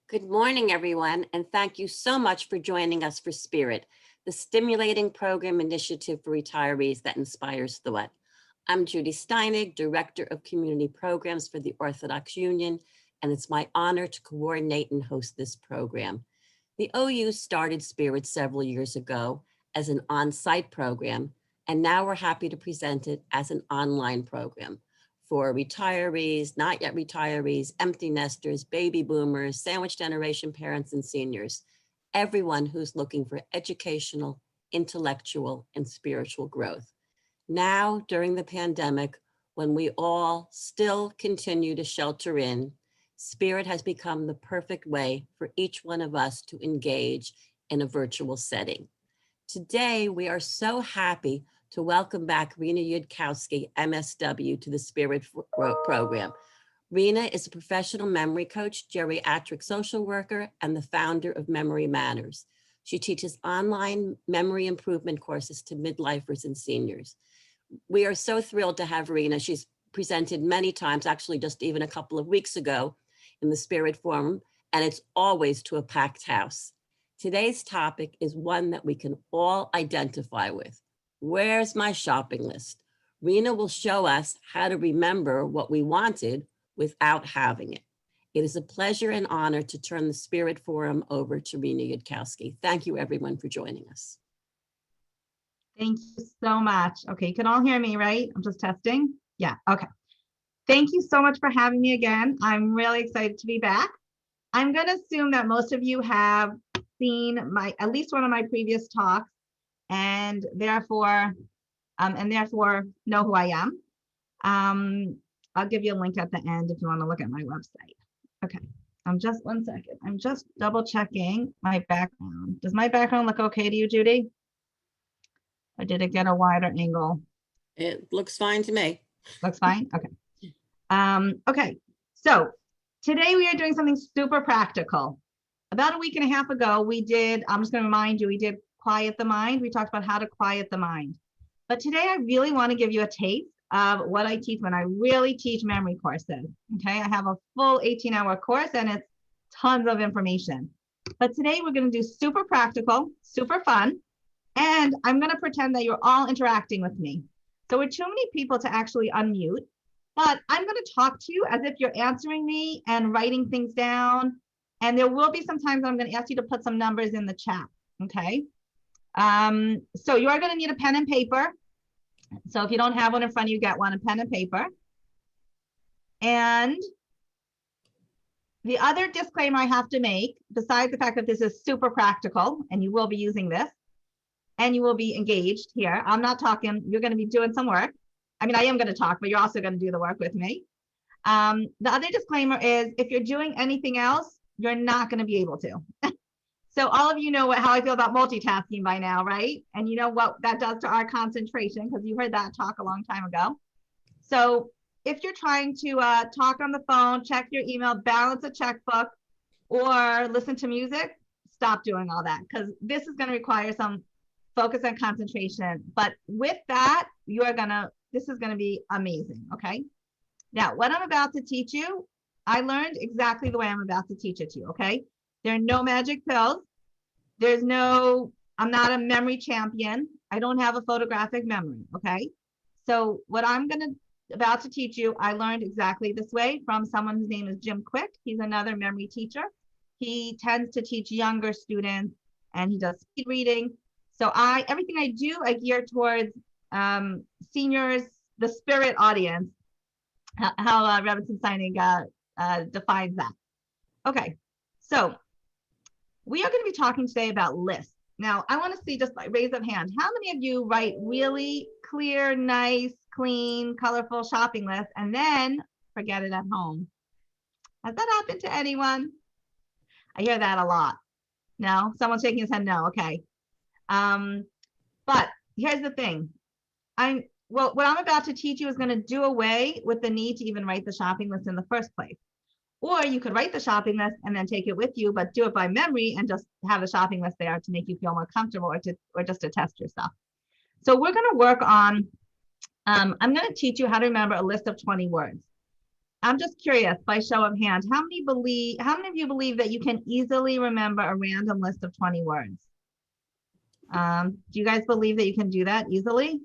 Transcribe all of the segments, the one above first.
Good morning, everyone, and thank you so much for joining us for Spirit, the stimulating program initiative for retirees that inspires thought. I'm Judy Steinig, Director of Community Programs for the Orthodox Union, and it's my honor to coordinate and host this program. The OU started Spirit several years ago as an on-site program, and now we're happy to present it as an online program for retirees, not yet retirees, empty nesters, baby boomers, sandwich generation parents, and seniors, everyone who's looking for educational, intellectual, and spiritual growth. Now, during the pandemic, when we all still continue to shelter in, Spirit has become the perfect way for each one of us to engage in a virtual setting. Today, we are so happy to welcome back Rena Yudkowsky, MSW, to the Spirit program. Rena is a professional memory coach, geriatric social worker, and the founder of Memory Matters. She teaches online memory improvement courses to midlifers and seniors. We are so thrilled to have Rena. She's presented many times, actually just even a couple of weeks ago in the Spirit Forum, and it's always to a packed house. Today's topic is one that we can all identify with. Where's my shopping list? Rena will show us how to remember what we wanted without having it. It is a pleasure and honor to turn the Spirit Forum over to Rena Yudkowsky. Thank you, everyone, for joining us. Thank you so much. Okay, you can all hear me, right? I'm just testing. Yeah, okay. Thank you so much for having me again. I'm really excited to be back. I'm going to assume that most of you have seen at least one of my previous talks, and therefore know who I am. I'll give you a link at the end if you want to look at my website. Okay, one second. I'm just double checking my background. Does my background look okay to you, Judy? Or did it get a wider angle? It looks fine to me. Looks fine? Okay. Okay, so today we are doing something super practical. About a week and a half ago, I'm just going to remind you, we did Quiet the Mind. We talked about how to quiet the mind. But today I really want to give you a taste of what I teach when I really teach memory courses. Okay, I have a full 18-hour course and it's tons of information. But today we're going to do super practical, super fun, and I'm going to pretend that you're all interacting with me. So we're too many people to actually unmute, but I'm going to talk to you as if you're answering me and writing things down. And there will be some times I'm going to ask you to put some numbers in the chat. Okay. So you are going to need a pen and paper. So if you don't have one in front of you, get one, a pen and paper. And the other disclaimer I have to make, besides the fact that this is super practical and you will be using this and you will be engaged here. I'm not talking, you're going to be doing some work. I mean, I am going to talk, but you're also going to do the work with me. The other disclaimer is if you're doing anything else, you're not going to be able to. So all of you know how I feel about multitasking by now, right? And you know what that does to our concentration, because you heard that talk a long time ago. So if you're trying to talk on the phone, check your email, balance a checkbook, or listen to music, stop doing all that, because this is going to require some focus and concentration. But with that, this is going to be amazing, okay? Now, what I'm about to teach you, I learned exactly the way I'm about to teach it to you, okay? There are no magic pills. I'm not a memory champion. I don't have a photographic memory, okay? So what I'm about to teach you, I learned exactly this way from someone whose name is Jim Quick. He's another memory teacher. He tends to teach younger students and he does speed reading. So everything I do, I gear towards seniors, the spirit audience, how Robinson Signing defines that. Okay, so we are going to be talking today about lists. Now, I want to see just by raise of hand, how many of you write really clear, nice, clean, colorful shopping lists and then forget it at home? Has that happened to anyone? I hear that a lot. No? Someone's shaking his head no. Okay. But here's the thing. What I'm about to teach you is going to do away with the need to even write the shopping list in the first place. Or you could write the shopping list and then take it with you, but do it by memory and just have the shopping list there to make you feel more comfortable or just to test yourself. So we're going to work on, I'm going to teach you how to remember a list of 20 words. I'm just curious, by show of hands, how many of you believe that you can easily remember a random list of 20 words? Do you guys believe that you can do that easily?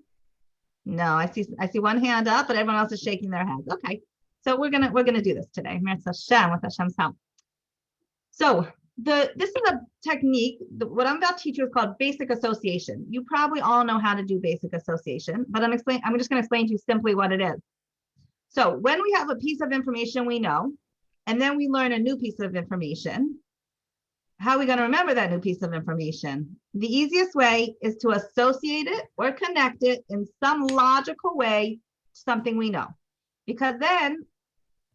No, I see one hand up, but everyone else is shaking their heads. Okay. So we're gonna do this today. Mirz Hashem, with Hashem's help. So this is a technique. What I'm about to teach you is called basic association. You probably all know how to do basic association, but I'm just going to explain to you simply what it is. So when we have a piece of information we know, and then we learn a new piece of information, how are we going to remember that new piece of information? The easiest way is to associate it or connect it in some logical way to something we know, because then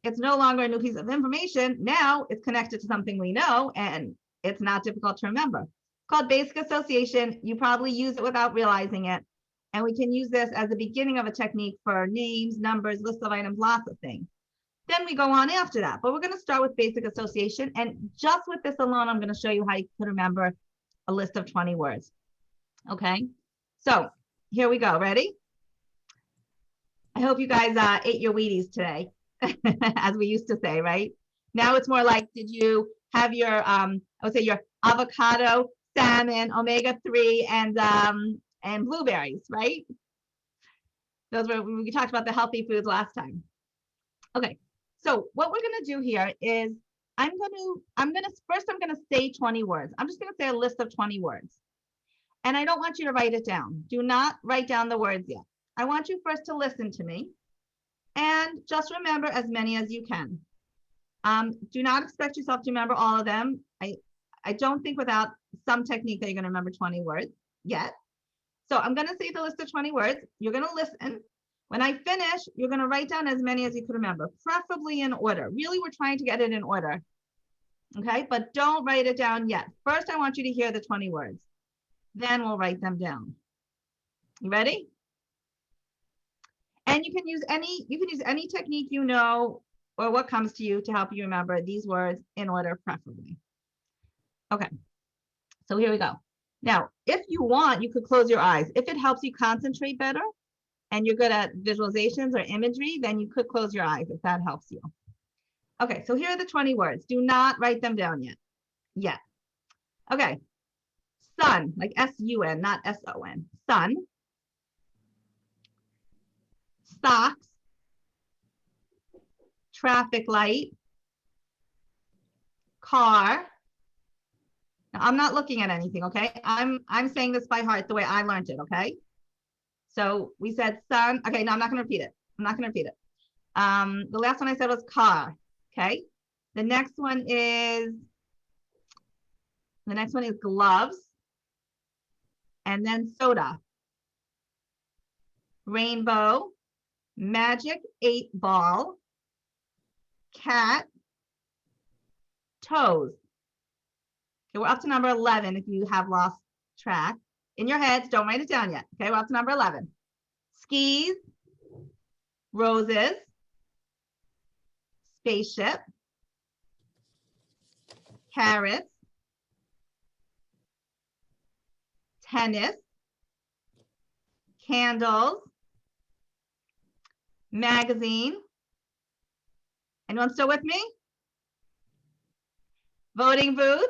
it's no longer a new piece of information. Now it's connected to something we know, and it's not difficult to remember. It's called basic association. You probably use it without realizing it. And we can use this as the beginning of a technique for names, numbers, lists of items, lots of things. Then we go on after that. But we're going to start with basic association. And just with this alone, I'm going to show you how you can remember a list of 20 words. Okay, so here we go. Ready? I hope you guys ate your Wheaties today. As we used to say, right? Now it's more like, did you have your, I would say your avocado, salmon, omega-3, and blueberries, right? Those were, we talked about the healthy foods last time. Okay, so what we're gonna do here is, I'm gonna say 20 words. I'm just gonna say a list of 20 words. And I don't want you to write it down. Do not write down the words yet. I want you first to listen to me. And just remember as many as you can. Do not expect yourself to remember all of them. I don't think without some technique that you're going to remember 20 words yet. So I'm going to say the list of 20 words. You're going to listen. When I finish, you're going to write down as many as you can remember, preferably in order. Really, we're trying to get it in order. Okay, but don't write it down yet. First, I want you to hear the 20 words. Then we'll write them down. You ready? And you can use any technique you know or what comes to you to help you remember these words in order, preferably. Okay, so here we go. Now, if you want, you could close your eyes. If it helps you concentrate better and you're good at visualizations or imagery, then you could close your eyes if that helps you. Okay, so here are the 20 words. Do not write them down yet. Okay, sun, like S-U-N, not S-O-N, sun. Socks, traffic light, car. Now, I'm not looking at anything, okay? I'm saying this by heart the way I learned it, okay? So we said sun. Okay, no, I'm not going to repeat it. The last one I said was car, okay? The next one is gloves, and then soda, rainbow, magic 8-ball, cat, toes. Okay, we're up to number 11 if you have lost track. In your heads, don't write it down yet. Okay, we're up to number 11. Skis, roses, spaceship, carrots, tennis, candles, magazine. Anyone still with me? Voting booth,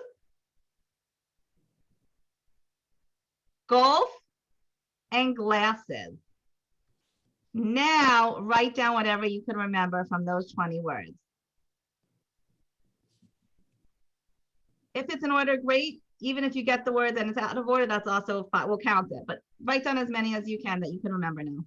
golf, and glasses. Now, write down whatever you can remember from those 20 words. If it's in order, great. Even if you get the word and it's out of order, that's also fine. We'll count it, but write down as many as you can that you can remember now.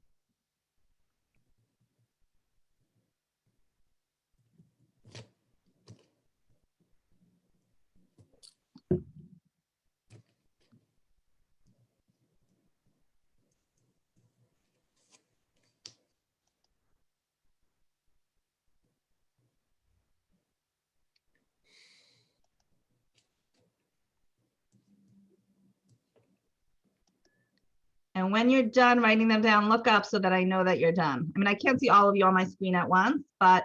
And when you're done writing them down, look up so that I know that you're done. I mean, I can't see all of you on my screen at once, but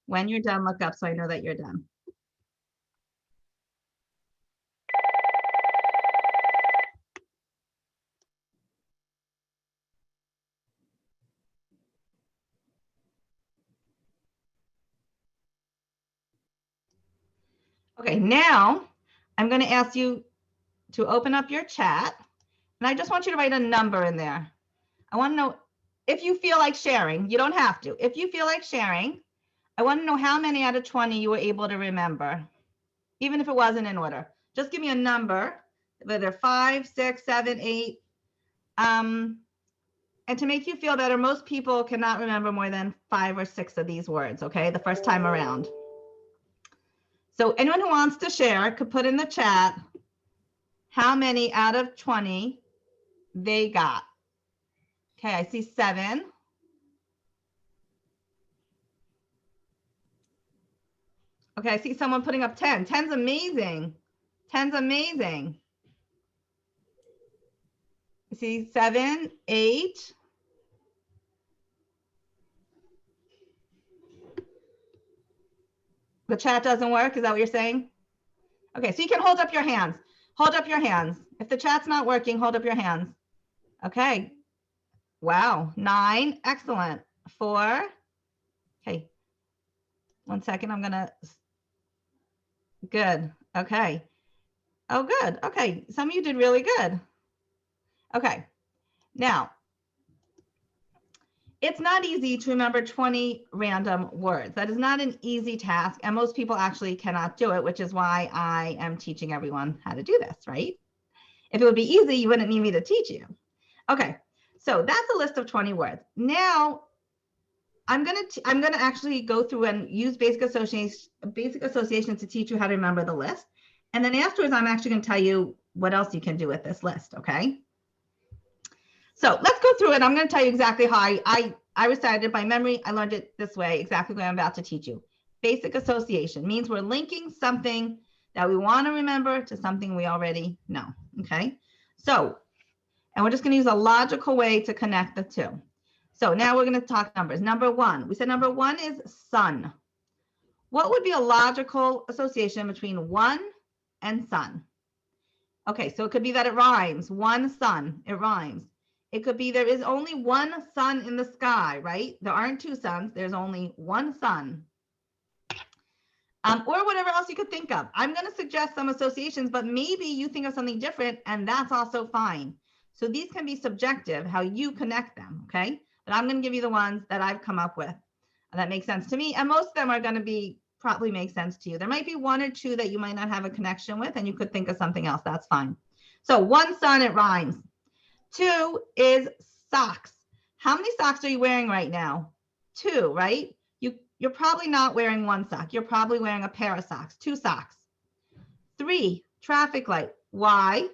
when you're done, look up so I know that you're done. Okay, now I'm going to ask you to open up your chat, and I just want you to write a number in there. I want to know if you feel like sharing. You don't have to. If you feel like sharing, I want to know how many out of 20 you were able to remember, even if it wasn't in order. Just give me a number, whether 5, 6, 7, 8. And to make you feel better, most people cannot remember more than 5 or 6 of these words, okay, the first time around. So anyone who wants to share could put in the chat how many out of 20 they got. Okay, I see 7. Okay, I see someone putting up 10. 10's amazing. 10's amazing. I see 7, 8. The chat doesn't work. Is that what you're saying? Okay, so you can hold up your hands. Hold up your hands. If the chat's not working, hold up your hands. Okay. Wow. 9. Excellent. 4. Okay. 1 second. I'm going to. Good. Okay. Oh, good. Okay. Some of you did really good. Okay. Now, it's not easy to remember 20 random words. That is not an easy task, and most people actually cannot do it, which is why I am teaching everyone how to do this, right? If it would be easy, you wouldn't need me to teach you. Okay, so that's a list of 20 words. Now, I'm gonna actually go through and use basic association to teach you how to remember the list. And then afterwards, I'm actually gonna tell you what else you can do with this list, okay? So let's go through it. I'm going to tell you exactly how I recited it by memory. I learned it this way, exactly what I'm about to teach you. Basic association means we're linking something that we want to remember to something we already know, okay? So, and we're just going to use a logical way to connect the two. So now we're going to talk numbers. Number 1, we said number 1 is sun. What would be a logical association between 1 and sun? Okay, so it could be that it rhymes. One sun, it rhymes. It could be there is only one sun in the sky, right? There aren't 2 suns. There's only one sun. Or whatever else you could think of. I'm going to suggest some associations, but maybe you think of something different, and that's also fine. So these can be subjective, how you connect them, okay? But I'm going to give you the ones that I've come up with. That makes sense to me, and most of them are going to be probably make sense to you. There might be 1 or 2 that you might not have a connection with, and you could think of something else. That's fine. So one sun, it rhymes. 2 is socks. How many socks are you wearing right now? 2, right? You're probably not wearing 1 sock. You're probably wearing a pair of socks, 2 socks. 3, traffic light. Why?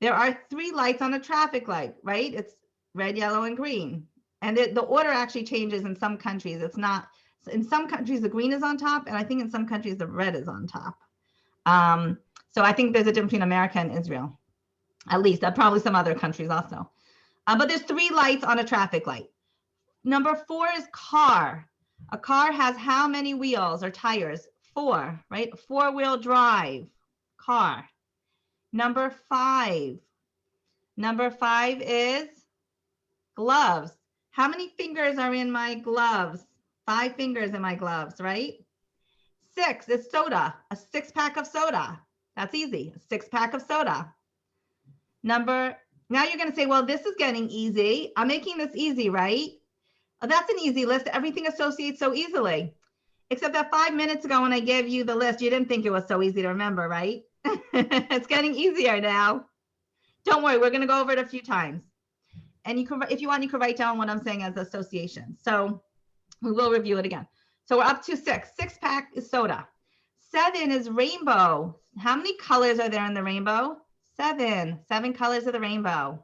There are 3 lights on a traffic light, right? It's red, yellow, and green. And the order actually changes in some countries. It's not, in some countries, the green is on top, and I think in some countries, the red is on top. So I think there's a difference between America and Israel. At least, probably some other countries also. But there's 3 lights on a traffic light. Number 4 is car. A car has how many wheels or tires? 4, right? 4-wheel drive car. Number 5. Number 5 is gloves. How many fingers are in my gloves? 5 fingers in my gloves, right? 6 is soda, a 6-pack of soda. That's easy, a 6-pack of soda. Now you're going to say, well, this is getting easy. I'm making this easy, right? Oh, that's an easy list. Everything associates so easily. Except that 5 minutes ago when I gave you the list, you didn't think it was so easy to remember, right? It's getting easier now. Don't worry, we're going to go over it a few times. And you can, if you want, you can write down what I'm saying as association. So we will review it again. So we're up to 6. 6-pack is soda. 7 is rainbow. How many colors are there in the rainbow? 7. 7 colors of the rainbow.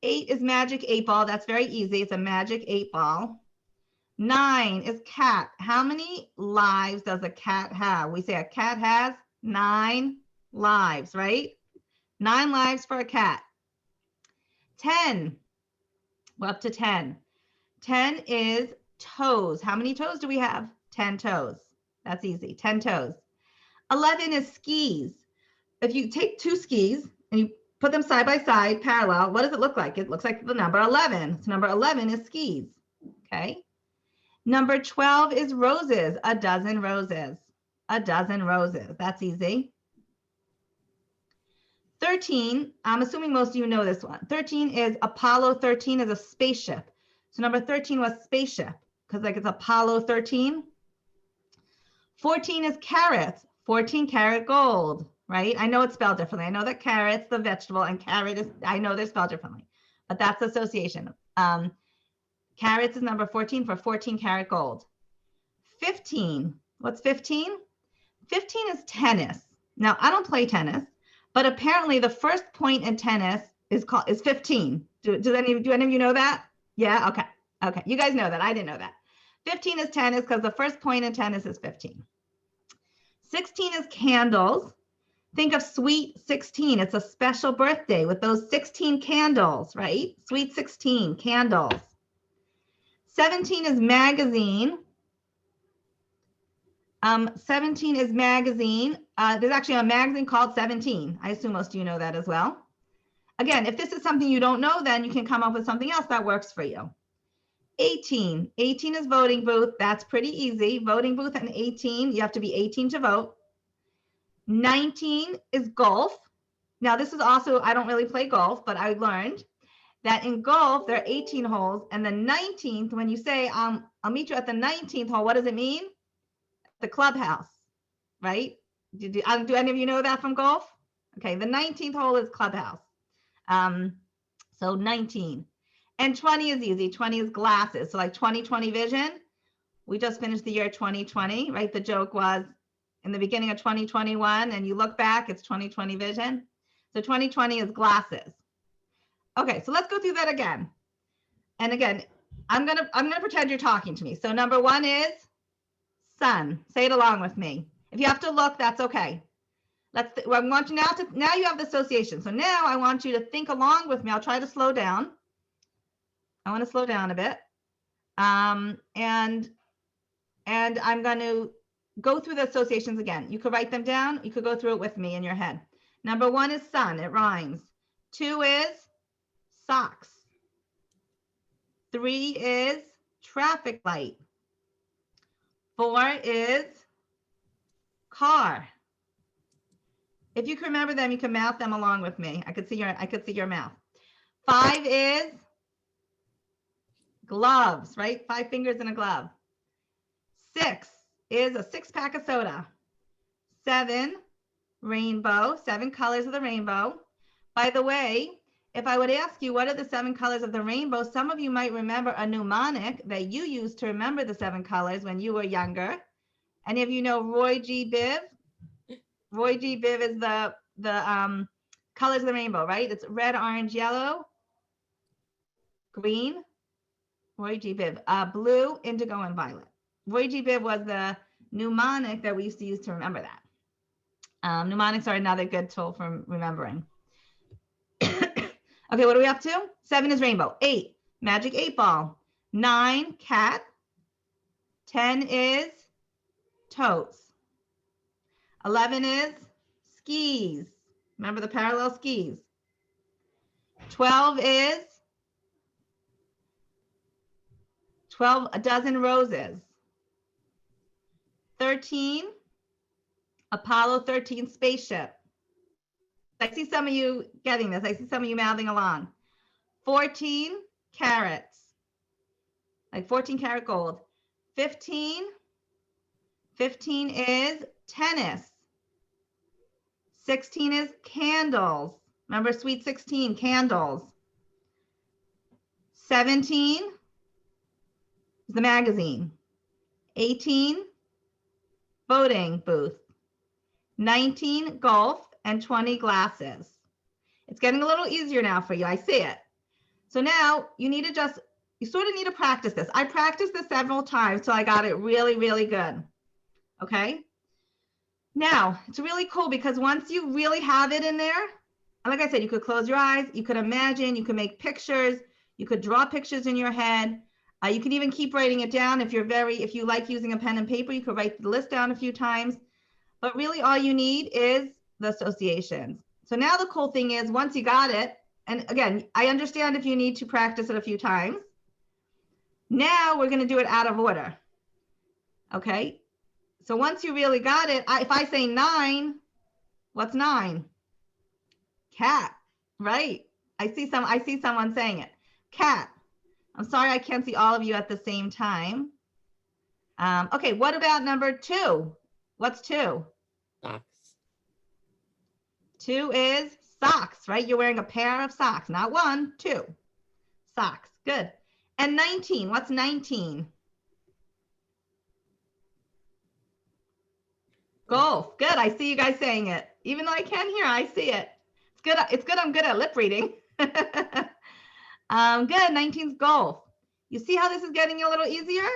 8 is magic 8 ball. That's very easy. It's a magic 8 ball. 9 is cat. How many lives does a cat have? We say a cat has 9 lives, right? 9 lives for a cat. 10. We're up to 10. 10 is toes. How many toes do we have? 10 toes. That's easy. 10 toes. 11 is skis. If you take 2 skis and you put them side by side, parallel, what does it look like? It looks like the number 11. So number 11 is skis. Okay. Number 12 is roses. A dozen roses. a dozen roses. That's easy. 13, I'm assuming most of you know this one. 13 is Apollo 13 is a spaceship. So number 13 was spaceship because like it's Apollo 13. 14 is carrots, 14 karat gold, right? I know it's spelled differently. I know that carrot's the vegetable and carrot is, I know they're spelled differently, but that's the association. Carrots is number 14 for 14 karat gold. 15, what's 15? 15 is tennis. Now, I don't play tennis, but apparently the first point in tennis is 15. Do any of you know that? Yeah, okay. Okay, you guys know that. I didn't know that. 15 is tennis because the first point in tennis is 15. 16 is candles. Think of Sweet 16. It's a special birthday with those 16 candles, right? Sweet 16 candles. 17 is magazine. 17 is magazine. There's actually a magazine called 17. I assume most of you know that as well. Again, if this is something you don't know, then you can come up with something else that works for you. 18 is voting booth. That's pretty easy. Voting booth and 18, you have to be 18 to vote. 19 is golf. Now this is also, I don't really play golf, but I learned that in golf, there are 18 holes, and the 19th, when you say, I'll meet you at the 19th hole, what does it mean? The clubhouse, right? Do any of you know that from golf? Okay, the 19th hole is clubhouse. So 19. And 20 is easy. 20 is glasses. So like 20/20 vision. We just finished the year 2020, right? The joke was in the beginning of 2021, and you look back, it's 20/20 vision. So 20/20 is glasses. Okay, so let's go through that again. And again, I'm gonna pretend you're talking to me. So number 1 is sun. Say it along with me. If you have to look, that's okay. I want you now you have the association. So now I want you to think along with me. I'll try to slow down. I want to slow down a bit. And I'm going to go through the associations again. You could write them down. You could go through it with me in your head. Number 1 is sun. It rhymes. 2 is socks. 3 is traffic light. 4 is car. If you can remember them, you can mouth them along with me. I could see your mouth. 5 is gloves, right? 5 fingers in a glove. 6 is a 6-pack of soda. 7, rainbow, 7 colors of the rainbow. By the way, if I would ask you what are the 7 colors of the rainbow, some of you might remember a mnemonic that you used to remember the 7 colors when you were younger. Any of you know Roy G. Biv? Roy G. Biv is the colors of the rainbow, right? It's red, orange, yellow, green. Roy G. Biv. Blue, indigo, and violet. Roy G. Biv was the mnemonic that we used to use to remember that. Mnemonics are another good tool for remembering. Okay, what are we up to? 7 is rainbow. 8, magic 8 ball. 9, cat. 10 is totes. 11 is skis. Remember the parallel skis. 12 is a dozen roses. 13, Apollo 13 spaceship. I see some of you getting this. I see some of you mouthing along. 14, carrots. Like 14 karat gold. 15 is tennis. 16 is candles. Remember Sweet 16, candles. 17 is the magazine. 18, voting booth. 19, golf, and 20, glasses. It's getting a little easier now for you. I see it. So now you sort of need to practice this. I practiced this several times till I got it really, really good. Okay. Now it's really cool because once you really have it in there, like I said, you could close your eyes, you could imagine, you could make pictures, you could draw pictures in your head. You can even keep writing it down. If you like using a pen and paper, you could write the list down a few times. But really all you need is the associations. So now the cool thing is once you got it, and again, I understand if you need to practice it a few times. Now we're going to do it out of order. Okay. So once you really got it, if I say 9, what's 9? Cat, right? I see someone saying it. Cat. I'm sorry I can't see all of you at the same time. Okay, what about number 2? What's 2? Socks. 2 is socks, right? You're wearing a pair of socks, not 1, 2. Socks, good. And 19, what's 19? Golf, good. I see you guys saying it. Even though I can't hear, I see it. It's good I'm good at lip reading. Good, 19's golf. You see how this is getting a little easier?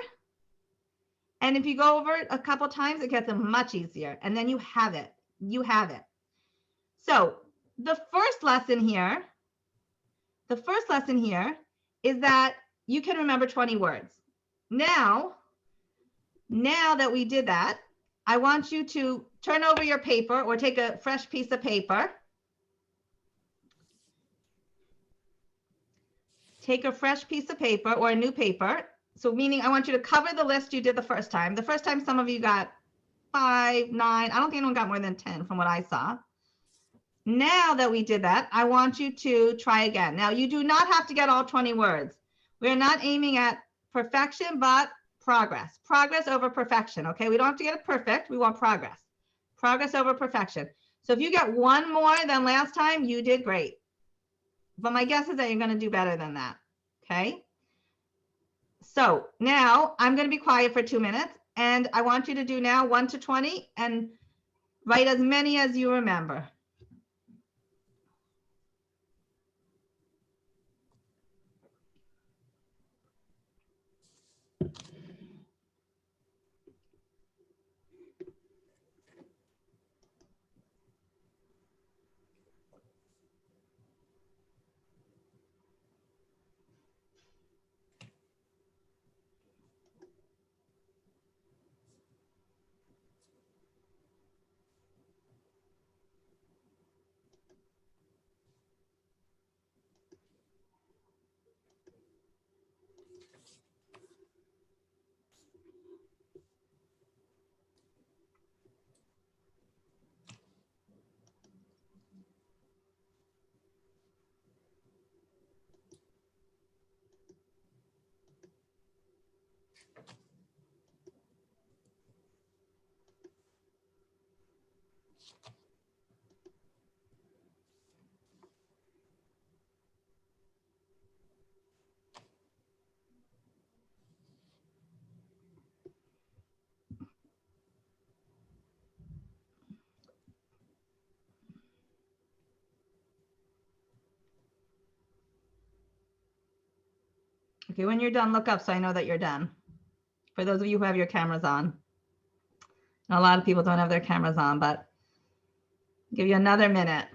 And if you go over it a couple times, it gets much easier. And then you have it. You have it. So the first lesson here is that you can remember 20 words. Now that we did that, I want you to turn over your paper or take a fresh piece of paper. Take a fresh piece of paper or a new paper. So meaning I want you to cover the list you did the first time. The first time some of you got 5, 9. I don't think anyone got more than 10 from what I saw. Now that we did that, I want you to try again. Now you do not have to get all 20 words. We're not aiming at perfection, but progress. Progress over perfection, okay? We don't have to get it perfect. We want progress. Progress over perfection. So if you get one more than last time, you did great. But my guess is that you're going to do better than that, okay? So now I'm going to be quiet for 2 minutes, and I want you to do now 1 to 20 and write as many as you remember. Okay, when you're done, look up so I know that you're done. For those of you who have your cameras on. A lot of people don't have their cameras on, but I'll give you another minute.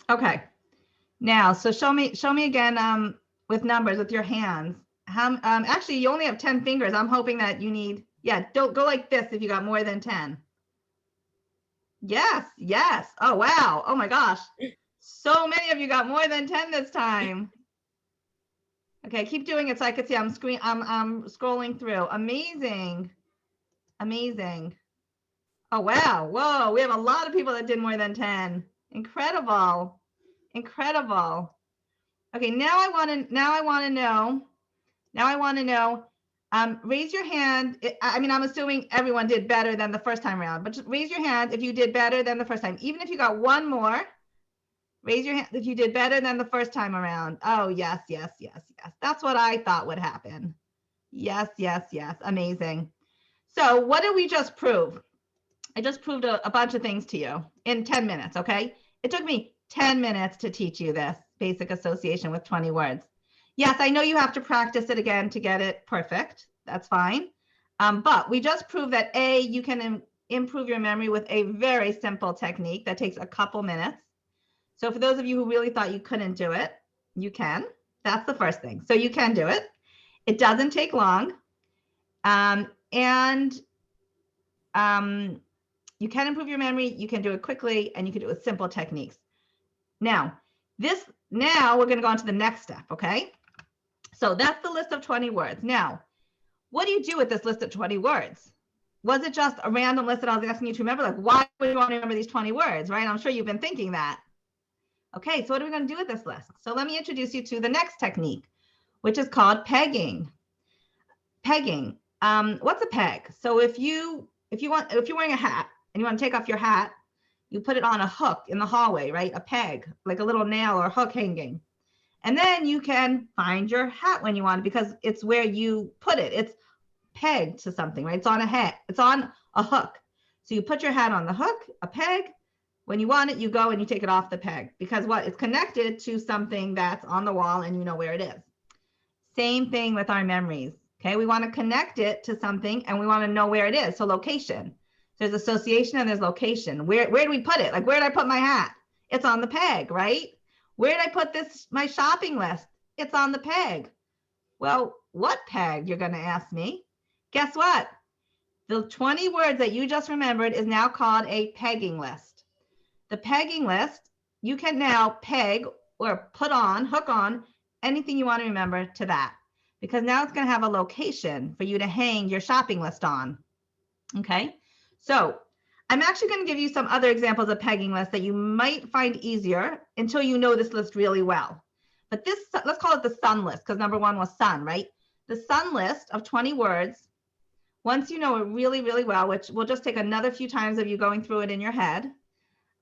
Okay. Now, so show me again with numbers with your hands. How actually you only have 10 fingers. I'm hoping that you need, yeah, don't go like this if you got more than 10. Yes, yes. Oh wow. Oh my gosh. So many of you got more than 10 this time. Okay, keep doing it so I can see. I'm scrolling through. Amazing. Amazing. Oh wow. Whoa, we have a lot of people that did more than 10. Incredible. Incredible. Okay, now I want to know, raise your hand. I mean, I'm assuming everyone did better than the first time around, but just raise your hand if you did better than the first time. Even if you got one more, raise your hand if you did better than the first time around. Oh, yes, yes, yes, yes. That's what I thought would happen. Yes, yes, yes. Amazing. So what did we just prove? I just proved a bunch of things to you in 10 minutes, okay? It took me 10 minutes to teach you this basic association with 20 words. Yes, I know you have to practice it again to get it perfect. That's fine. But we just proved that A, you can improve your memory with a very simple technique that takes a couple minutes. So for those of you who really thought you couldn't do it, you can. That's the first thing. So you can do it. It doesn't take long. And And you can improve your memory. You can do it quickly, and you can do it with simple techniques. Now we're going to go on to the next step. Okay. So that's the list of 20 words. Now, what do you do with this list of 20 words? Was it just a random list that I was asking you to remember? Like, why would you want to remember these 20 words, right? I'm sure you've been thinking that. Okay, so what are we going to do with this list? So let me introduce you to the next technique, which is called pegging. Pegging. What's a peg? So if you're wearing a hat and you want to take off your hat, you put it on a hook in the hallway, right? A peg, like a little nail or hook hanging. And then you can find your hat when you want it because it's where you put it. It's pegged to something, right? It's on a hat. It's on a hook. So you put your hat on the hook, a peg. When you want it, you go and you take it off the peg because what? It's connected to something that's on the wall and you know where it is. Same thing with our memories. Okay, we want to connect it to something and we want to know where it is. So location. There's association and there's location. Where do we put it? Like, where did I put my hat? It's on the peg, right? Where did I put my shopping list? It's on the peg. Well, what peg, you're going to ask me? Guess what? The 20 words that you just remembered is now called a pegging list. The pegging list, you can now peg or put on, hook on anything you want to remember to that, because now it's going to have a location for you to hang your shopping list on. Okay, so I'm actually going to give you some other examples of pegging lists that you might find easier until you know this list really well. But this, let's call it the sun list, because number one was sun, right? The sun list of 20 words, once you know it really, really well, which will just take another few times of you going through it in your head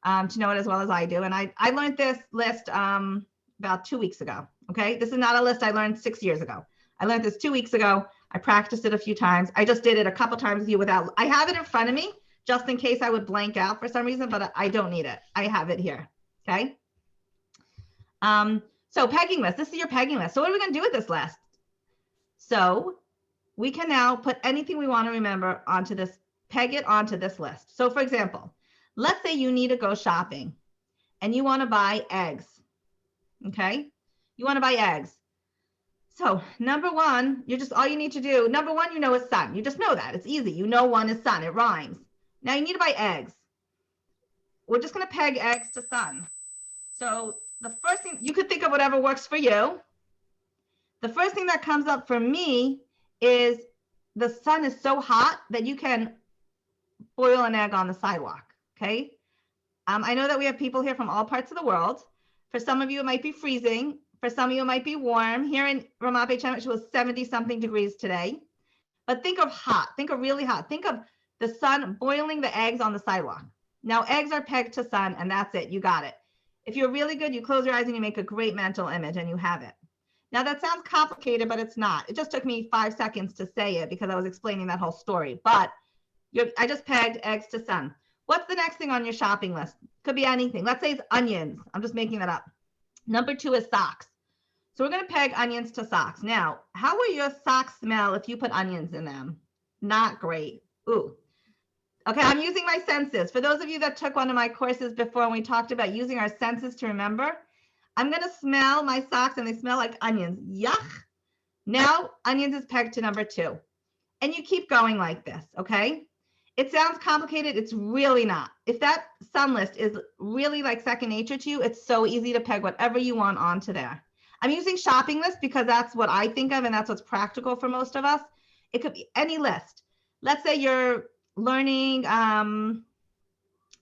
to know it as well as I do. And I learned this list about 2 weeks ago, okay? This is not a list I learned 6 years ago. I learned this 2 weeks ago. I practiced it a few times. I just did it a couple times with you without, I have it in front of me just in case I would blank out for some reason, but I don't need it. I have it here, okay? So pegging list, this is your pegging list. So what are we gonna do with this list? So we can now put anything we wanna remember onto this, peg it onto this list. So for example, let's say you need to go shopping and you wanna buy eggs, okay? You wanna buy eggs. So number one, all you need to do, number one, you know is sun. You just know that, it's easy. You know one is sun, it rhymes. Now you need to buy eggs. We're just gonna peg eggs to sun. So the first thing, you could think of whatever works for you. The first thing that comes up for me is the sun is so hot that you can boil an egg on the sidewalk, okay? I know that we have people here from all parts of the world. For some of you, it might be freezing. For some of you, it might be warm. Here in Ramat Beit Shemesh, it was 70-something degrees today. But think of hot, think of really hot. Think of the sun boiling the eggs on the sidewalk. Now, eggs are pegged to sun, and that's it. You got it. If you're really good, you close your eyes and you make a great mental image, and you have it. Now, that sounds complicated, but it's not. It just took me 5 seconds to say it because I was explaining that whole story. But I just pegged eggs to sun. What's the next thing on your shopping list? Could be anything. Let's say it's onions. I'm just making that up. Number 2 is socks. So we're going to peg onions to socks. Now, how will your socks smell if you put onions in them? Not great. Ooh. Okay, I'm using my senses. For those of you that took one of my courses before when we talked about using our senses to remember, I'm going to smell my socks and they smell like onions. Yuck. Now, onions is pegged to number 2. And you keep going like this, okay? It sounds complicated. It's really not. If that sun list is really like second nature to you, it's so easy to peg whatever you want onto there. I'm using shopping list because that's what I think of and that's what's practical for most of us. It could be any list. Let's say you're learning, I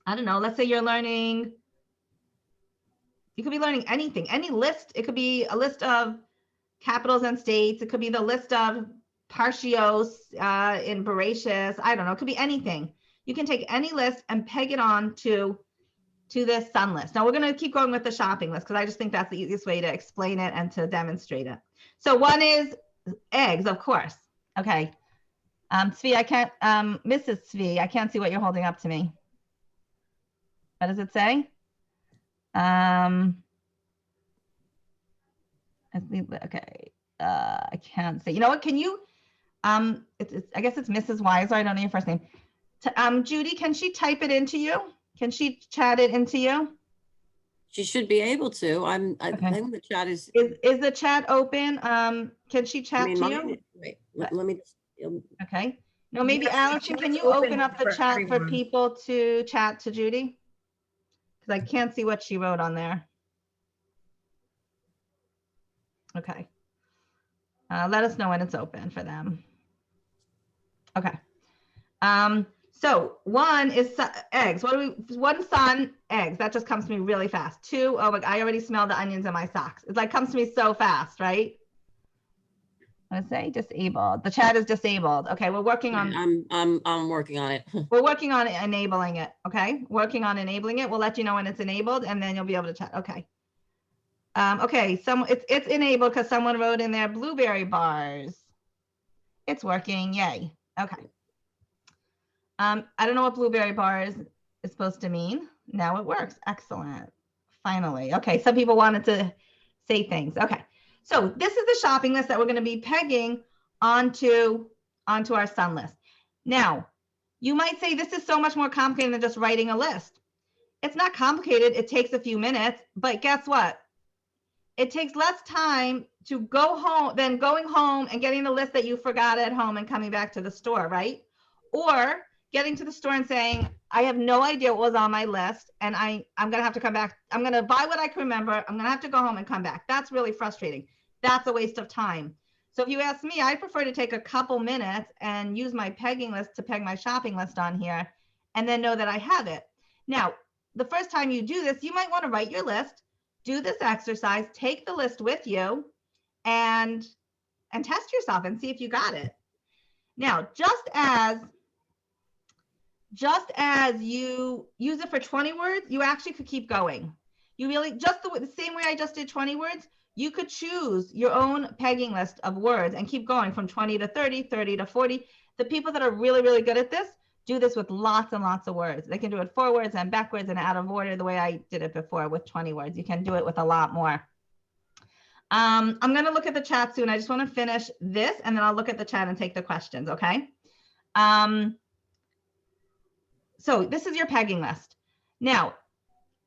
don't know, let's say you're learning, you could be learning anything, any list. It could be a list of capitals and states. It could be the list of partios in Bereshis. I don't know, it could be anything. You can take any list and peg it on to this sun list. Now we're going to keep going with the shopping list because I just think that's the easiest way to explain it and to demonstrate it. So one is eggs, of course. Okay. Tzvi, I can't, Mrs. Tzvi, I can't see what you're holding up to me. What does it say? Okay. I can't say. You know what? Can you? I guess it's Mrs. Weiser. I don't know your first name. Judy, can she type it into you? Can she chat it into you? She should be able to. I Okay. think the chat is. Is the chat open? Can she chat to you? Wait, let me. Okay. No, maybe Yes, Allison, it's can you open open up the for chat for everyone. people to chat to Judy? Because I can't see what she wrote on there. Okay. Let us know when it's open for them. Okay. So one is eggs. What do we, one son, eggs. That just comes to me really fast. Two, oh my, I already smell the onions in my socks. It's like comes to me so fast, right? Let's say disabled. The chat is disabled. Okay, we're working on, I'm working on it. we're working on enabling it. Okay, working on enabling it. We'll let you know when it's enabled, and then you'll be able to chat. Okay. Okay, it's enabled because someone wrote in there blueberry bars. It's working. Yay. Okay. I don't know what blueberry bars is supposed to mean. Now it works. Excellent. Finally. Okay, some people wanted to say things. Okay, so this is the shopping list that we're going to be pegging onto our sun list. Now, you might say this is so much more complicated than just writing a list. It's not complicated. It takes a few minutes, but guess what? It takes less time to go home than going home and getting the list that you forgot at home and coming back to the store, right? Or getting to the store and saying, I have no idea what was on my list, and I'm going to have to come back. I'm going to buy what I can remember. I'm going to have to go home and come back. That's really frustrating. That's a waste of time. So if you ask me, I prefer to take a couple minutes and use my pegging list to peg my shopping list on here and then know that I have it. Now, the first time you do this, you might want to write your list, do this exercise, take the list with you, and test yourself and see if you got it. Now, just as you use it for 20 words, you actually could keep going. You really, just the same way I just did 20 words, you could choose your own pegging list of words and keep going from 20 to 30, 30 to 40. The people that are really, really good at this do this with lots and lots of words. They can do it forwards and backwards and out of order the way I did it before with 20 words. You can do it with a lot more. I'm going to look at the chat soon. I just want to finish this and then I'll look at the chat and take the questions, okay? So this is your pegging list. Now,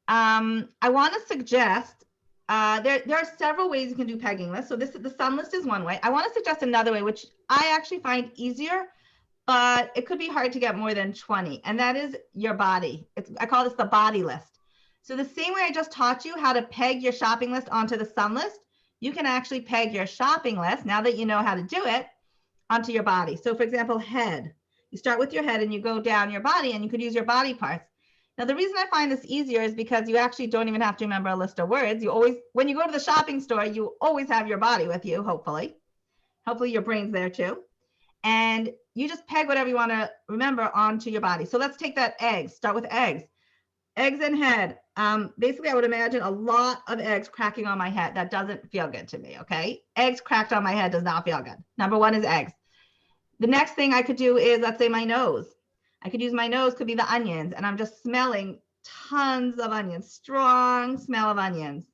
I want to suggest, there are several ways you can do pegging lists. So the sun list is one way. I want to suggest another way, which I actually find easier, but it could be hard to get more than 20. And that is your body. I call this the body list. So the same way I just taught you how to peg your shopping list onto the sun list, you can actually peg your shopping list, now that you know how to do it, onto your body. So for example, head. You start with your head and you go down your body and you could use your body parts. Now, the reason I find this easier is because you actually don't even have to remember a list of words. You always, when you go to the shopping store, you always have your body with you, hopefully. Hopefully your brain's there too. And you just peg whatever you want to remember onto your body. So let's take that eggs, start with eggs. Eggs and head. Basically, I would imagine a lot of eggs cracking on my head. That doesn't feel good to me, okay? Eggs cracked on my head does not feel good. Number one is eggs. The next thing I could do is, let's say my nose. I could use my nose, could be the onions, and I'm just smelling tons of onions, strong smell of onions,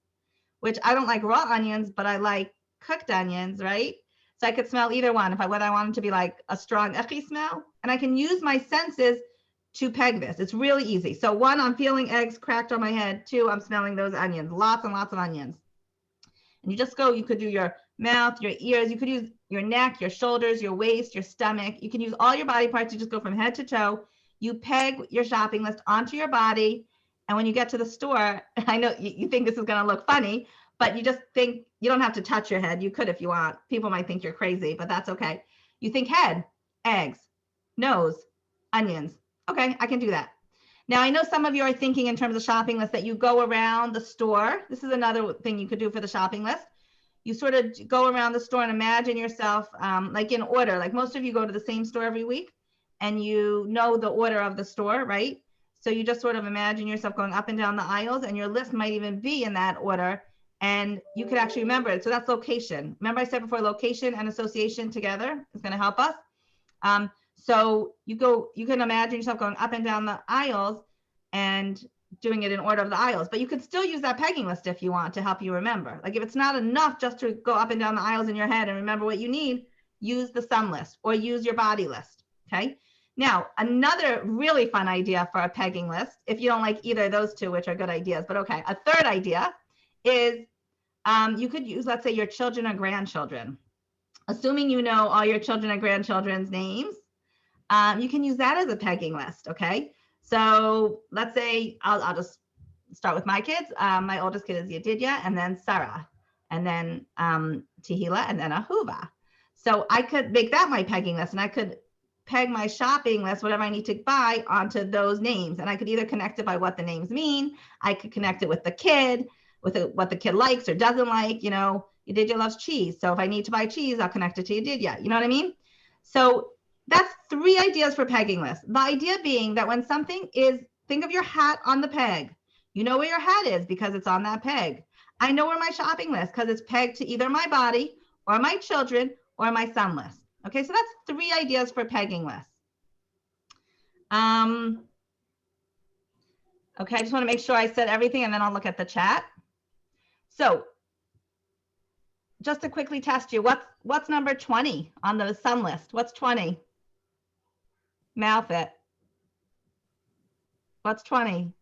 which I don't like raw onions, but I like cooked onions, right? So I could smell either one whether I wanted to be like a strong icky smell, and I can use my senses to peg this. It's really easy. So one, I'm feeling eggs cracked on my head. Two, I'm smelling those onions, lots and lots of onions. And you just go, you could do your mouth, your ears, you could use your neck, your shoulders, your waist, your stomach. You can use all your body parts. You just go from head to toe. You peg your shopping list onto your body. And when you get to the store, I know you think this is going to look funny, but you just think, you don't have to touch your head. You could if you want. People might think you're crazy, but that's okay. You think head, eggs, nose, onions. Okay, I can do that. Now, I know some of you are thinking in terms of shopping list that you go around the store. This is another thing you could do for the shopping list. You sort of go around the store and imagine yourself like in order. Like most of you go to the same store every week and you know the order of the store, right? So you just sort of imagine yourself going up and down the aisles and your list might even be in that order and you could actually remember it. So that's location. Remember I said before, location and association together is going to help us. So you can imagine yourself going up and down the aisles and doing it in order of the aisles, but you could still use that pegging list if you want to help you remember. Like if it's not enough just to go up and down the aisles in your head and remember what you need, use the sun list or use your body list, okay? Now, another really fun idea for a pegging list, if you don't like either of those two, which are good ideas, but okay, a third idea is you could use, let's say, your children or grandchildren. Assuming you know all your children and grandchildren's names, You can use that as a pegging list, okay? So let's say I'll just start with my kids. My oldest kid is Yedidya, and then Sarah, and then Tehila, and then Ahuva. So I could make that my pegging list, and I could peg my shopping list, whatever I need to buy, onto those names. And I could either connect it by what the names mean. I could connect it with the kid, with what the kid likes or doesn't like. You know, Yedidya loves cheese. So if I need to buy cheese, I'll connect it to Yedidya. You know what I mean? So that's 3 ideas for pegging lists. The idea being that when something is, think of your hat on the peg. You know where your hat is because it's on that peg. I know where my shopping list because it's pegged to either my body or my children or my son list. Okay, so that's 3 ideas for pegging lists. Okay, I just want to make sure I said everything and then I'll look at the chat. So just to quickly test you, what's number 20 on the son list? What's 20? Mouth it. What's 20?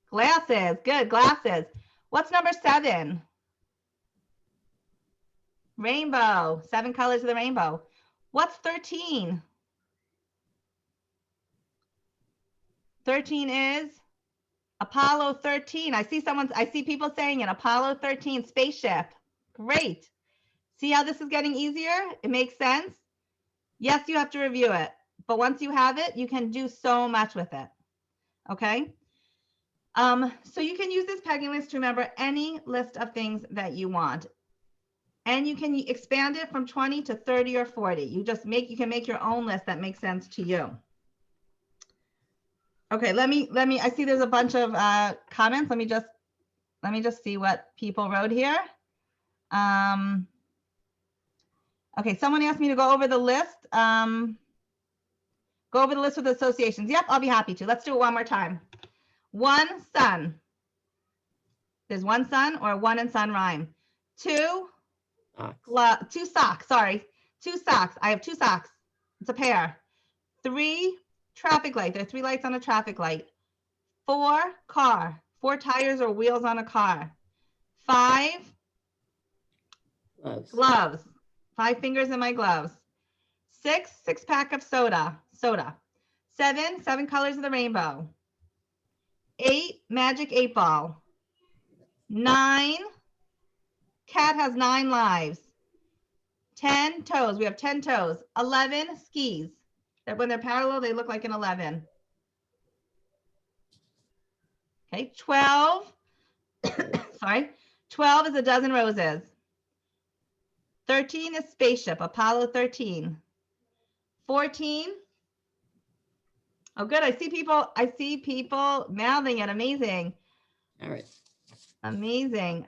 Glasses. Good, glasses. What's number 7? Rainbow. 7 colors of the rainbow. What's 13? 13 is Apollo 13. I see people saying it. Apollo 13 spaceship. Great. See how this is getting easier? It makes sense. Yes, you have to review it, but once you have it, you can do so much with it. Okay. So you can use this pegging list to remember any list of things that you want. And you can expand it from 20 to 30 or 40. You can make your own list that makes sense to you. Okay, I see there's a bunch of comments. Let me just see what people wrote here. Okay, someone asked me to go over the list. Go over the list with associations. Yep, I'll be happy to. Let's do it one more time. One sun. There's one sun or one and sun rhyme. 2 socks. Sorry, 2 socks. I have 2 socks. It's a pair. 3 traffic light. There are 3 lights on a traffic light. 4 car. 4 tires or wheels on a car. 5 gloves. 5 fingers in my gloves. 6 6-pack of soda. 7 colors of the rainbow. 8 magic 8 ball. 9 cat has 9 lives. 10 toes. We have 10 toes. 11 skis. That when they're parallel, they look like an 11. Okay, 12. Sorry, 12 is a dozen roses. 13 is spaceship, Apollo 13. 14. Oh, good. I see people mouthing it. Amazing. All right. Amazing.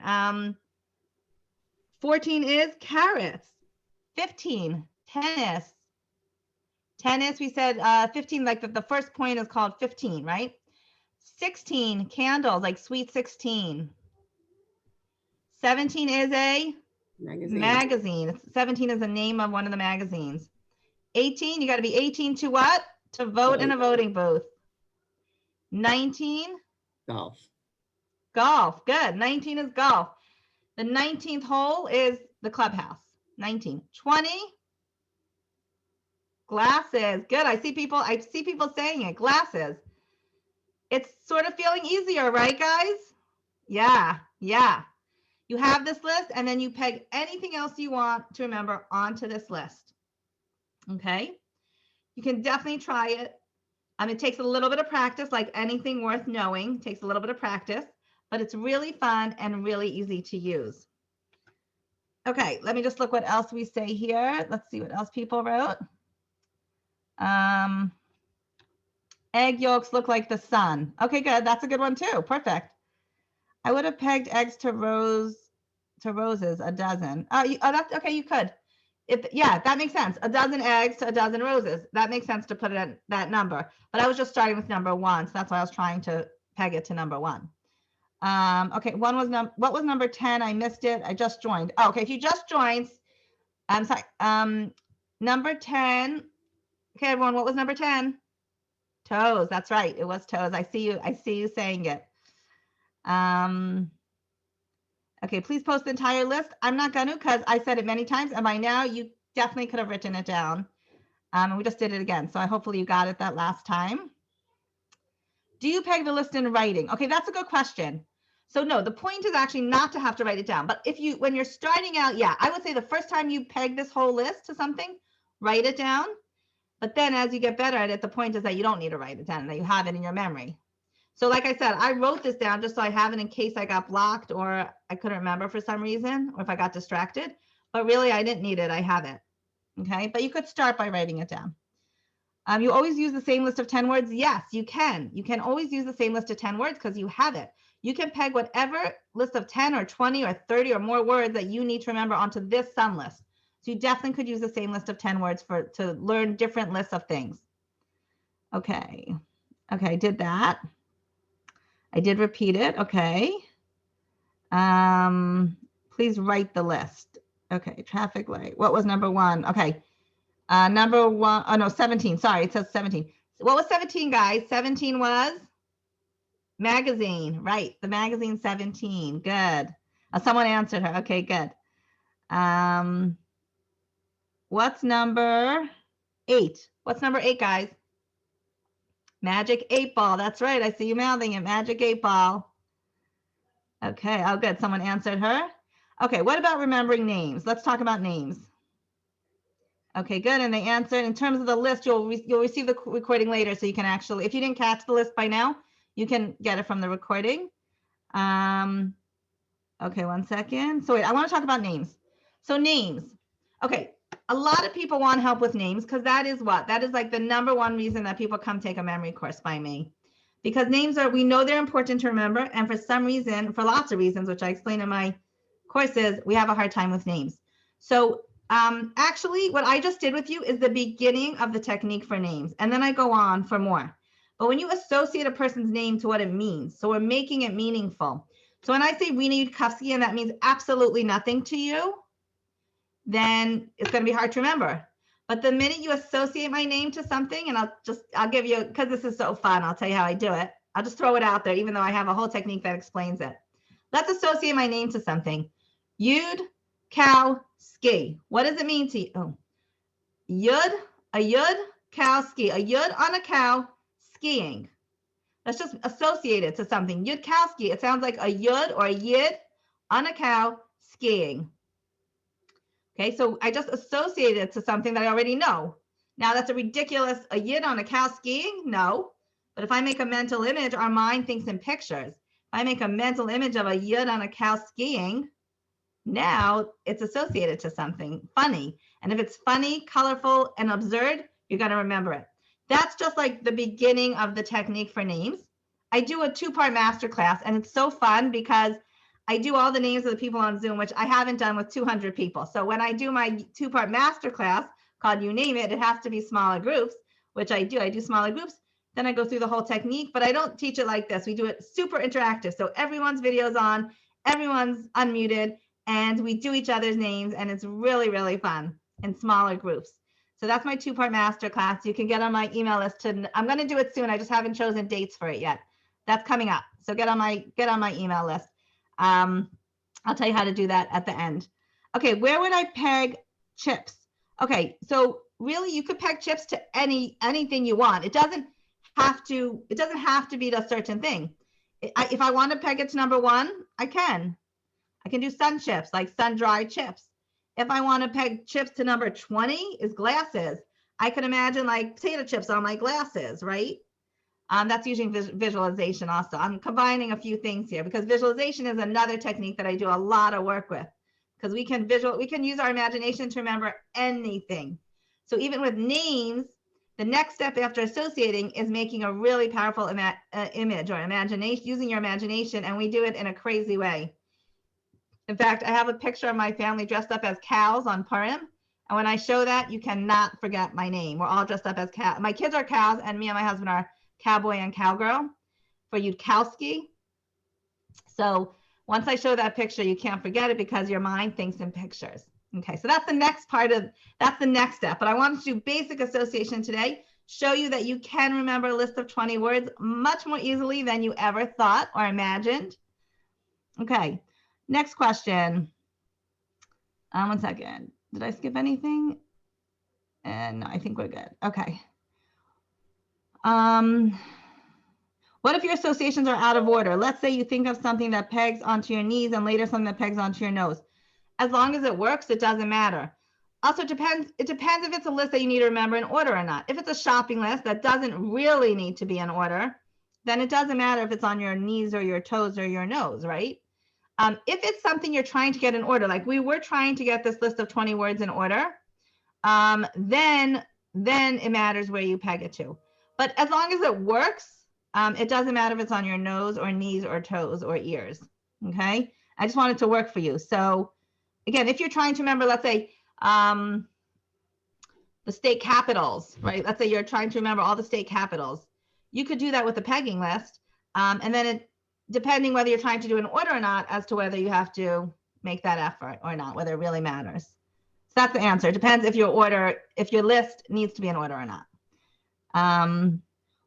14 is carrots. 15, tennis. Tennis, we said 15, like the first point is called 15, right? 16, candles, like sweet 16. 17 is a magazine. 17 is the name of one of the magazines. 18, you got to be 18 to what? To vote in a voting booth. 19. Golf. Golf. Good. 19 is golf. The 19th hole is the clubhouse. 19. 20. Glasses. Good. I see people saying it. Glasses. It's sort of feeling easier, right, guys? Yeah. Yeah. You have this list and then you peg anything else you want to remember onto this list. Okay. You can definitely try it. It takes a little bit of practice, like anything worth knowing, takes a little bit of practice, but it's really fun and really easy to use. Okay, let me just look what else we say here. Let's see what else people wrote. Egg yolks look like the sun. Okay, good. That's a good one too. Perfect. I would have pegged eggs to roses a dozen. That's okay. You could. Yeah, that makes sense. A dozen eggs to a dozen roses. That makes sense to put it at that number. But I was just starting with number 1, so that's why I was trying to peg it to number 1. Okay, what was number 10? I missed it. I just joined. Oh, okay, if you just joined, I'm sorry. Number 10. Okay, everyone, what was number 10? Toes. That's right. It was toes. I see you saying it. Okay, please post the entire list. I'm not going to because I said it many times, and by now you definitely could have written it down. And we just did it again. So hopefully you got it that last time. Do you peg the list in writing? Okay, that's a good question. So no, the point is actually not to have to write it down. But if you, when you're starting out, yeah, I would say the first time you peg this whole list to something, write it down. But then as you get better at it, the point is that you don't need to write it down, that you have it in your memory. So like I said, I wrote this down just so I have it in case I got blocked or I couldn't remember for some reason, or if I got distracted. But really, I didn't need it. I have it. Okay, but you could start by writing it down. You always use the same list of 10 words? Yes, you can. You can always use the same list of 10 words because you have it. You can peg whatever list of 10 or 20 or 30 or more words that you need to remember onto this sum list. So you definitely could use the same list of 10 words to learn different lists of things. Okay. Okay, I did that. I did repeat it. Okay. Please write the list. Okay, traffic light. What was number 1? Okay. Number 1, oh no, 17. Sorry, it says 17. What was 17, guys? 17 was magazine, right? The magazine 17. Good. Someone answered her. Okay, good. What's number 8? What's number 8, guys? Magic 8-ball. That's right. I see you mouthing it. Magic 8-ball. Okay. Oh, good. Someone answered her. Okay. What about remembering names? Let's talk about names. Okay, good. And they answered. In terms of the list, you'll receive the recording later, so you can actually, if you didn't catch the list by now, you can get it from the recording. Okay, one second. So wait, I want to talk about names. So names. Okay, a lot of people want help with names because that is what? That is like the number one reason that people come take a memory course by me. Because names are, we know they're important to remember, and for some reason, for lots of reasons, which I explain in my courses, we have a hard time with names. So actually, what I just did with you is the beginning of the technique for names, and then I go on for more. But when you associate a person's name to what it means, so we're making it meaningful. So when I say Rena Yudkowsky and that means absolutely nothing to you, then it's going to be hard to remember. But the minute you associate my name to something, and I'll give you, because this is so fun, I'll tell you how I do it. I'll just throw it out there, even though I have a whole technique that explains it. Let's associate my name to something. Yudkowsky. What does it mean to you? Oh. Yudkowsky. A yud on a cow, skiing. Let's just associate it to something. Yudkowsky. It sounds like a yud or a yid on a cow, skiing. Okay, so I just associated it to something that I already know. Now that's a yid on a cow skiing? No. But if I make a mental image, our mind thinks in pictures. If I make a mental image of a yid on a cow skiing, now it's associated to something funny. And if it's funny, colorful, and absurd, you're going to remember it. That's just like the beginning of the technique for names. I do a 2-part masterclass, and it's so fun because I do all the names of the people on Zoom, which I haven't done with 200 people. So when I do my 2-part masterclass called You Name It, it has to be smaller groups, which I do. I do smaller groups. Then I go through the whole technique, but I don't teach it like this. We do it super interactive. So everyone's video's on, everyone's unmuted, and we do each other's names, and it's really, really fun in smaller groups. So that's my 2-part masterclass. You can get on my email list. I'm going to do it soon. I just haven't chosen dates for it yet. That's coming up. So get on my email list. I'll tell you how to do that at the end. Okay, where would I peg chips? Okay, so really you could peg chips to anything you want. It doesn't have to be a certain thing. If I want to peg it to number 1, I can do sun chips, like sun-dried chips. If I want to peg chips to number 20 is glasses. I could imagine like potato chips on my glasses, right? That's using visualization also. I'm combining a few things here because visualization is another technique that I do a lot of work with because we can use our imagination to remember anything. So even with names, the next step after associating is making a really powerful image or imagination, using your imagination, and we do it in a crazy way. In fact, I have a picture of my family dressed up as cows on Purim. And when I show that, you cannot forget my name. We're all dressed up as cows. My kids are cows, and me and my husband are cowboy and cowgirl for Yudkowsky. So once I show that picture, you can't forget it because your mind thinks in pictures. Okay, so that's the next step. But I wanted to do basic association today, show you that you can remember a list of 20 words much more easily than you ever thought or imagined. Okay, next question. One second. Did I skip anything? And I think we're good. Okay. What if your associations are out of order? Let's say you think of something that pegs onto your knees and later something that pegs onto your nose. As long as it works, it doesn't matter. Also, it depends if it's a list that you need to remember in order or not. If it's a shopping list that doesn't really need to be in order, then it doesn't matter if it's on your knees or your toes or your nose, right? If it's something you're trying to get in order, like we were trying to get this list of 20 words in order, then it matters where you peg it to. But as long as it works, it doesn't matter if it's on your nose or knees or toes or ears, okay? I just want it to work for you. So again, if you're trying to remember, let's say, the state capitals, right? Let's say you're trying to remember all the state capitals. You could do that with a pegging list. And then depending whether you're trying to do an order or not, as to whether you have to make that effort or not, whether it really matters. So that's the answer. It depends if your list needs to be in order or not.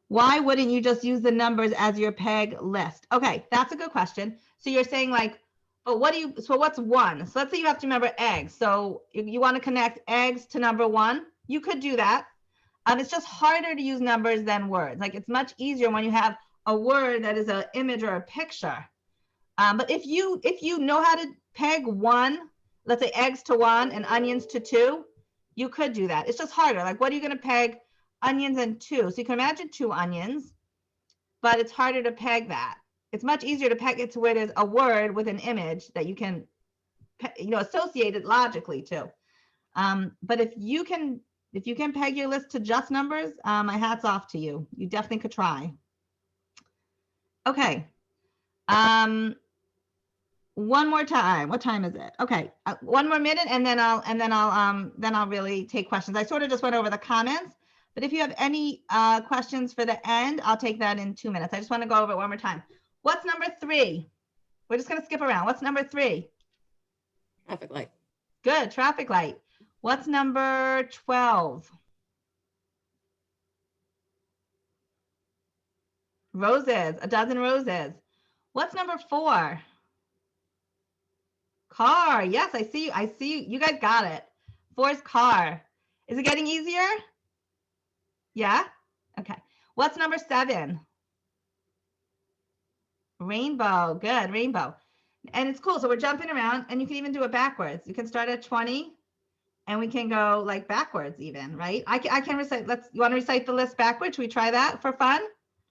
Why wouldn't you just use the numbers as your peg list? Okay, that's a good question. So you're saying like, but what's one? So let's say you have to remember eggs. So you want to connect eggs to number one. You could do that. It's just harder to use numbers than words. Like it's much easier when you have a word that is an image or a picture. But if you know how to peg one, let's say eggs to one and onions to two, you could do that. It's just harder. Like what are you going to peg onions and two? So you can imagine 2 onions, but it's harder to peg that. It's much easier to peg it to where there's a word with an image that you can, associate it logically to. But if you can peg your list to just numbers, my hat's off to you. You definitely could try. Okay. One more time. What time is it? Okay. 1 more minute, and then I'll really take questions. I sort of just went over the comments, but if you have any questions for the end, I'll take that in 2 minutes. I just want to go over it one more time. What's number 3? We're just going to skip around. What's number 3? Traffic light. Good. Traffic light. What's number 12? Roses. A dozen roses. What's number 4? Car. Yes, I see you. I see you. You guys got it. 4 is car. Is it getting easier? Yeah? Okay. What's number 7? Rainbow. Good. Rainbow. And it's cool. So we're jumping around, and you can even do it backwards. You can start at 20 and we can go like backwards even, right? I can recite. You want to recite the list backwards? Should we try that for fun?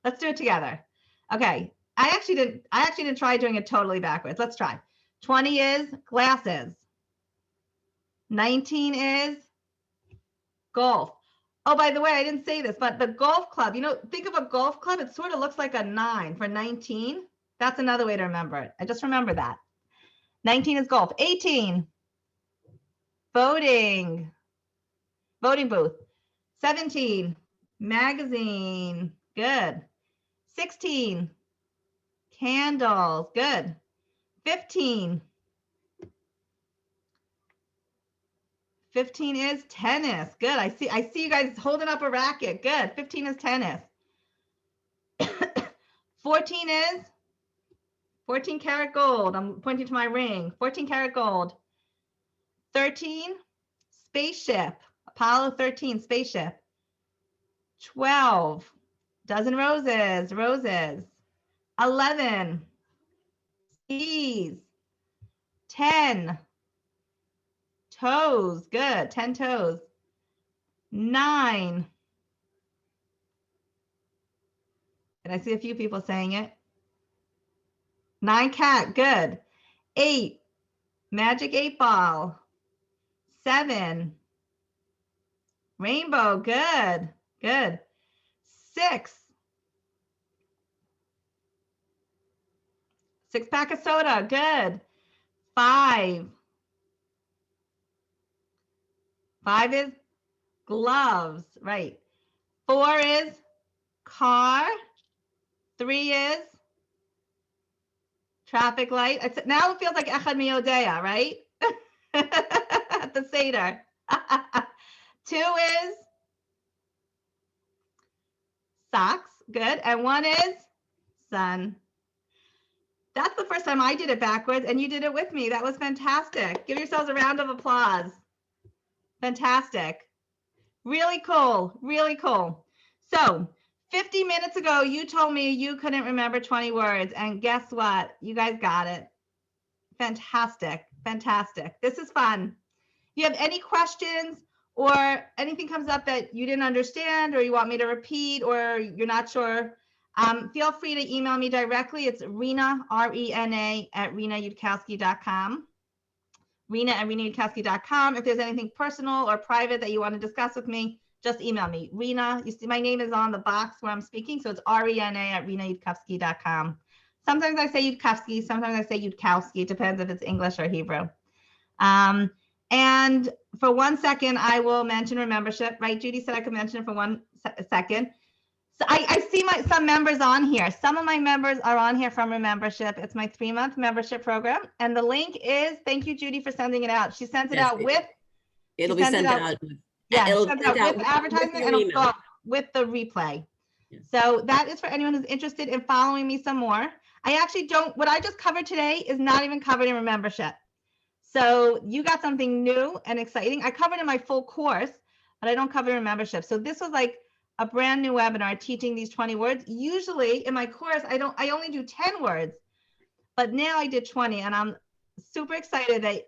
Let's do it together. Okay. I actually didn't try doing it totally backwards. Let's try. 20 is glasses. 19 is golf. Oh, by the way, I didn't say this, but the golf club, think of a golf club. It sort of looks like a 9 for 19. That's another way to remember it. I just remember that. 19 is golf. 18, voting booth. 17, magazine. Good. 16, candles. Good. 15 is tennis. Good. I see you guys holding up a racket. Good. 15 is tennis. 14 is 14 karat gold. I'm pointing to my ring. 14 karat gold. 13, spaceship. Apollo 13, spaceship. 12, dozen roses. 11, skis. 10, toes. Good. 10 toes. 9. And I see a few people saying it. 9, cat. Good. 8, magic 8 ball. 7, rainbow. Good. 6, 6-pack of soda. Good. 5 is gloves. Right. 4 is car. 3 is traffic light. Now it feels like Echad Miodea, right? At the Seder. 2 is socks. Good. And 1 is sun. That's the first time I did it backwards, and you did it with me. That was fantastic. Give yourselves a round of applause. Fantastic. Really cool. Really cool. So 50 minutes ago, you told me you couldn't remember 20 words. And guess what? You guys got it. Fantastic. Fantastic. This is fun. If you have any questions or anything comes up that you didn't understand or you want me to repeat or you're not sure, feel free to email me directly. It's Rena, R-E-N-A, at RenaYudkowsky.com. Rena at RenaYudkowsky.com. If there's anything personal or private that you want to discuss with me, just email me. Rena, you see my name is on the box where I'm speaking, so it's RENA at RenaYudkowsky.com. Sometimes I say Yudkowsky, sometimes I say Yudkowsky. It depends if it's English or Hebrew. And for 1 second, I will mention membership, right? Judy said I could mention it for 1 second. So I see some members on here. Some of my members are on here from membership. It's my 3-month membership program. And the link is, thank you, Judy, for sending it out. She sent it out with. It'll be sent out. Yeah, sent out with the advertisement and also with the replay. Yes. So that is for anyone who's interested in following me some more. I actually don't, what I just covered today is not even covered in membership. So you got something new and exciting. I covered in my full course, but I don't cover in membership. So this was like a brand new webinar teaching these 20 words. Usually in my course, I only do 10 words, but now I did 20 and I'm super excited that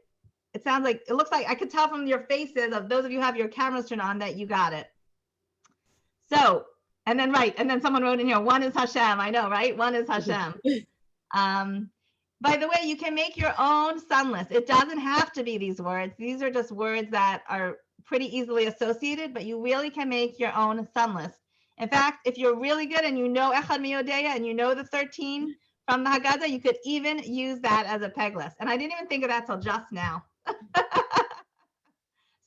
it looks like I could tell from your faces of those of you who have your cameras turned on that you got it. So, and then someone wrote in here, one is Hashem. I know, right? One is Hashem. By the way, you can make your own sun list. It doesn't have to be these words. These are just words that are pretty easily associated, but you really can make your own sun list. In fact, if you're really good and you know Echad Miyodeya and you know the 13 from the Haggadah, you could even use that as a peg list. And I didn't even think of that till just now. So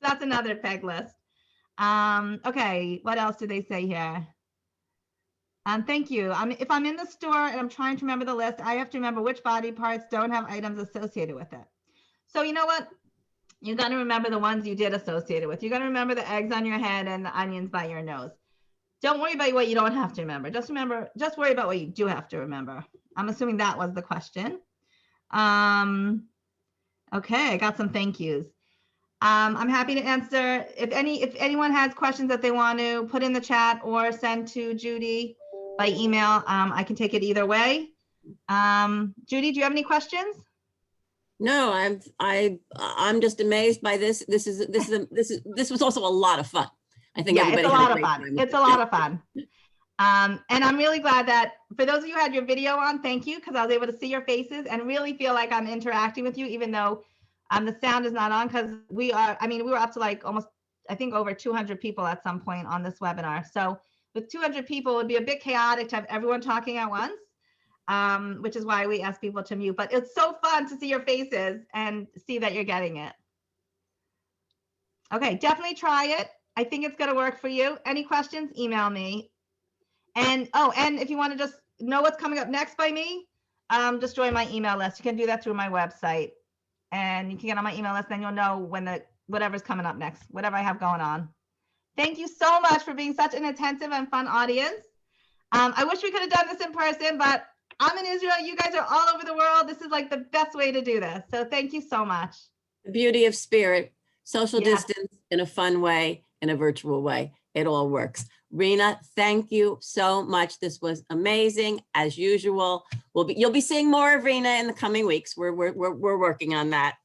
that's another peg list. Okay, what else do they say here? Thank you. If I'm in the store and I'm trying to remember the list, I have to remember which body parts don't have items associated with it. So you know what? You got to remember the ones you did associated with. You got to remember the eggs on your head and the onions by your nose. Don't worry about what you don't have to remember. Just worry about what you do have to remember. I'm assuming that was the question. Okay, I got some thank yous. I'm happy to answer if anyone has questions that they want to put in the chat or send to Judy by email. I can take it either way. Judy, do you have any questions? No, I'm just amazed by this. This was also a lot of fun. I think it's a lot of fun. It's a lot of fun. And I'm really glad that for those of you who had your video on, thank you, because I was able to see your faces and really feel like I'm interacting with you, even though the sound is not on, because we were up to like almost, I think over 200 people at some point on this webinar. So with 200 people, it would be a bit chaotic to have everyone talking at once, which is why we ask people to mute. But it's so fun to see your faces and see that you're getting it. Okay, definitely try it. I think it's going to work for you. Any questions, email me. And if you want to just know what's coming up next by me, just join my email list. You can do that through my website. And you can get on my email list, then you'll know when whatever's coming up next, whatever I have going on. Thank you so much for being such an attentive and fun audience. I wish we could have done this in person, but I'm in Israel. You guys are all over the world. This is like the best way to do this. So thank you so much. The beauty of spirit, social distance in a fun way, in a virtual way. It all works. Rena, thank you so much. This was amazing as usual. You'll be seeing more of Rena in the coming weeks. We're working on that.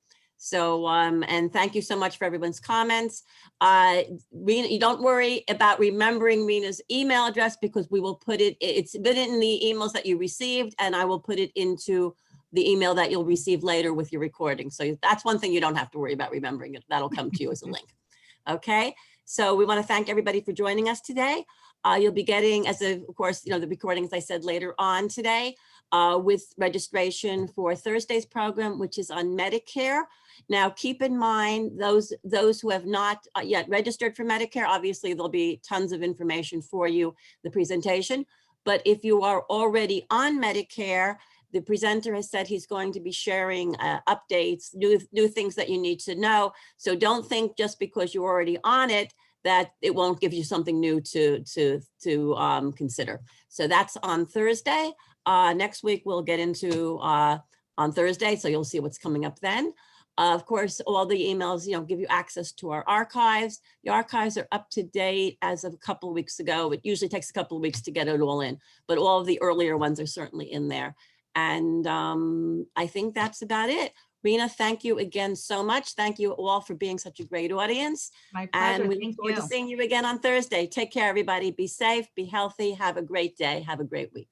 So and thank you so much for everyone's comments. Rena, you don't worry about remembering Rena's email address because we will put it's been in the emails that you received, and I will put it into the email that you'll receive later with your recording. So that's one thing you don't have to worry about remembering it. That'll come to you as a link. Okay. So we want to thank everybody for joining us today. You'll be getting, of course, the recordings I said later on today with registration for Thursday's program, which is on Medicare. Now, keep in mind, those who have not yet registered for Medicare, obviously there'll be tons of information for you, the presentation. But if you are already on Medicare, the presenter has said he's going to be sharing updates, new things that you need to know. So don't think just because you're already on it that it won't give you something new to consider. So that's on Thursday. Next week we'll get into on Thursday, so you'll see what's coming up then. Of course, all the emails, give you access to our archives. The archives are up to date as of a couple of weeks ago. It usually takes a couple of weeks to get it all in, but all of the earlier ones are certainly in there. And I think that's about it. Rena, thank you again so much. Thank you all for being such a great audience. My pleasure. And we Thank look forward to you. seeing you again on Thursday. Take care, everybody. Be safe, be healthy. Have a great day. Have a great week.